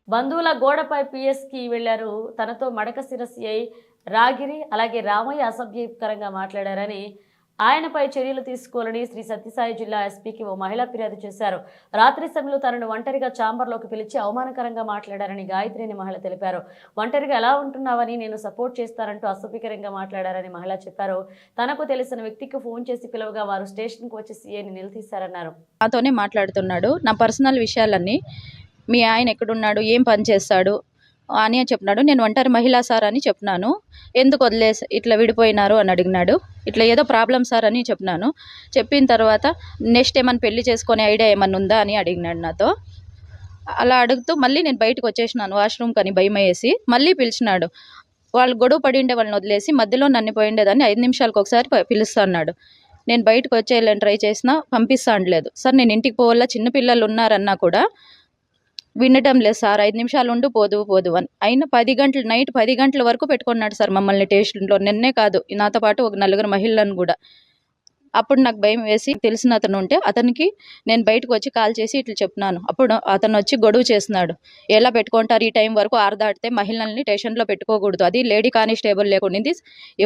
బంధువుల గోడపై పిఎస్కి వెళ్లారు. తనతో మడకశిర సిఐ రాగిరి అలాగే రామయ్య అసభ్యకరంగా మాట్లాడారని, ఆయనపై చర్యలు తీసుకోవాలని శ్రీ సత్యసాయి జిల్లా ఎస్పీకి ఓ మహిళ ఫిర్యాదు చేశారు. రాత్రి సమయంలో తనను ఒంటరిగా ఛాంబర్లోకి పిలిచి అవమానకరంగా మాట్లాడారని గాయత్రి అనే మహిళ తెలిపారు. ఒంటరిగా ఎలా ఉంటున్నావని, నేను సపోర్ట్ చేస్తానంటూ అసభ్యకరంగా మాట్లాడారని మహిళ చెప్పారు. తనకు తెలిసిన వ్యక్తికి ఫోన్ చేసి పిలవగా వారు స్టేషన్కు వచ్చి సీఐని నిలదీశారన్నారు. నాతోనే మాట్లాడుతున్నాడు. నా పర్సనల్ విషయాలన్నీ, మీ ఆయన ఎక్కడున్నాడు, ఏం పని చేస్తాడు అని చెప్పినాడు. నేను ఒంటరి మహిళా సార్ అని చెప్పినాను. ఎందుకు వదిలేసి ఇట్లా విడిపోయినారు అని అడిగినాడు. ఇట్లా ఏదో ప్రాబ్లం సార్ అని చెప్పినాను. చెప్పిన తర్వాత నెక్స్ట్ ఏమైనా పెళ్లి చేసుకునే ఐడియా ఏమన్నా ఉందా అని అడిగినాడు నాతో. అలా అడుగుతూ మళ్ళీ నేను బయటకు వచ్చేసినాను వాష్రూమ్ కని భయం వేసి. మళ్ళీ పిలిచినాడు. వాళ్ళు గొడవ పడి ఉండే వాళ్ళని వదిలేసి మధ్యలో నన్ను పోయిండేదాన్ని 5 నిమిషాలకు ఒకసారి పిలుస్తా అన్నాడు. నేను బయటకు వచ్చేయాలని ట్రై చేసినా పంపిస్తా అనలేదు. సార్ నేను ఇంటికి పోవాలా, చిన్నపిల్లలు ఉన్నారన్నా కూడా వినడం లేదు సార్. 5 నిమిషాలు ఉండు పోదు అని అయినా 10 గంటలు, నైట్ 10 గంటల వరకు పెట్టుకున్నాడు సార్ మమ్మల్ని స్టేషన్లో. నిన్నే కాదు, నాతో పాటు ఒక 4 మహిళలను కూడా. అప్పుడు నాకు భయం వేసి తెలిసిన అతను ఉంటే అతనికి నేను బయటకు వచ్చి కాల్ చేసి ఇట్లా చెప్పినాను. అప్పుడు అతను వచ్చి గొడవ చేస్తున్నాడు. ఎలా పెట్టుకుంటారు, ఈ టైం వరకు 6 దాటితే మహిళల్ని స్టేషన్లో పెట్టుకోకూడదు, అది లేడీ కానిస్టేబుల్ లేకుండింది,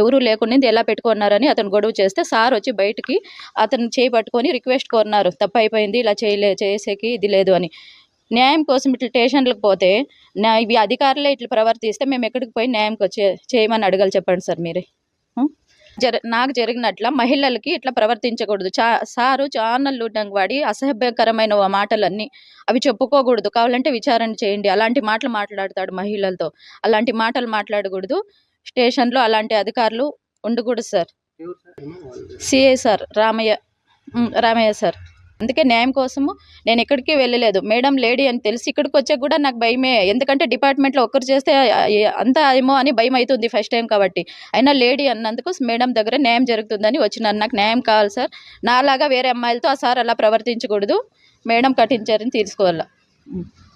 ఎవరు లేకుండింది, ఎలా పెట్టుకున్నారని అతను గొడవ చేస్తే సార్ వచ్చి బయటికి అతను చేయి పట్టుకొని రిక్వెస్ట్ కోరినారు. తప్పు అయిపోయింది, ఇలా చేసేకి ఇది లేదు అని. న్యాయం కోసం ఇట్లా స్టేషన్లకు పోతే ఇవి అధికారులే ఇట్లా ప్రవర్తిస్తే మేము ఎక్కడికి పోయి న్యాయంకి చేయమని అడగాలి చెప్పండి సార్ మీరే. నాకు జరిగినట్ల మహిళలకి ఇట్లా ప్రవర్తించకూడదు. సారు ఛానల్ వాడి అసభ్యకరమైన మాటలన్నీ అవి చెప్పుకోకూడదు. కావాలంటే విచారణ చేయండి. అలాంటి మాటలు మాట్లాడతాడు మహిళలతో. అలాంటి మాటలు మాట్లాడకూడదు. స్టేషన్లో అలాంటి అధికారులు ఉండకూడదు sir. CI sir Ramaiah sir. అందుకే న్యాయం కోసము నేను ఎక్కడికి వెళ్ళలేదు. మేడం లేడీ అని తెలిసి ఇక్కడికి వచ్చాక కూడా నాకు భయమే. ఎందుకంటే డిపార్ట్మెంట్లో ఒక్కరు చేస్తే అంతా ఏమో అని భయం అవుతుంది ఫస్ట్ టైం కాబట్టి. అయినా లేడీ అన్నందుకు మేడం దగ్గర న్యాయం జరుగుతుందని వచ్చినాను. నాకు న్యాయం కావాలి సార్. నాలాగా వేరే అమ్మాయిలతో ఆ సార్ అలా ప్రవర్తించకూడదు. మేడం కఠిన చర్యను తీసుకోవాలి.